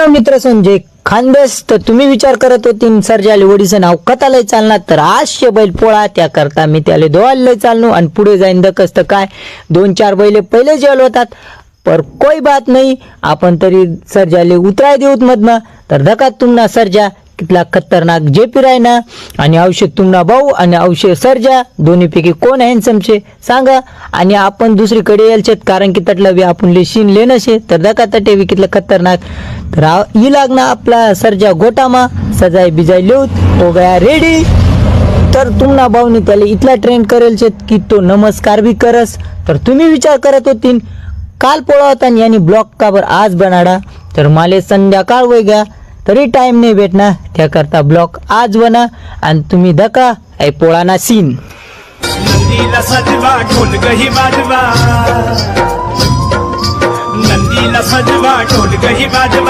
ना मित्र संजय खानदेश तर तुम्ही विचार करत होती सर्जाले वडीचं नाव कथालय चालणार तर आज बैल पोळा त्याकरता मी त्याला धुवायला चाललो आणि पुढे जाईन दकस्त काय 2-4 बैले पहिले जेल होतात पर कोई बात नाही आपण तरी सर्जाले उतराय देऊत मधनं तर धकात तुमना सर्जा कितला खतरनाक जेपी रायना आणि औषध तुमना भाऊ आणि औषध सर्जा दोन्हीपैकी कोण हँडसम छे सांगा आणि आपण दुसरीकडे यायचेत कारण की तटला बी आपण लेशीन लेणं शे तर धका तटे बी कितला खतरनाक तर ही लागना आपला सर्जा गोटामा सजाय बिजाय लिहूत हो गया रेडी तर तुमना भाऊनी त्याला इतला ट्रेन करेल छे की तो नमस्कार भी करस तर तुम्ही विचार करत होतीन काल पोळा होता यानी ब्लॉक काबर आज बनाडा तर माले संध्याकाळ वय गया तरी टाइम नाही भेटना त्याकरता ब्लॉक आज बना आणि तुम्ही धका ऐ पोळाना सीन नंदीला सजवा ढोल गही वाजवा नंदीला सजवा ढोल गही वाजवा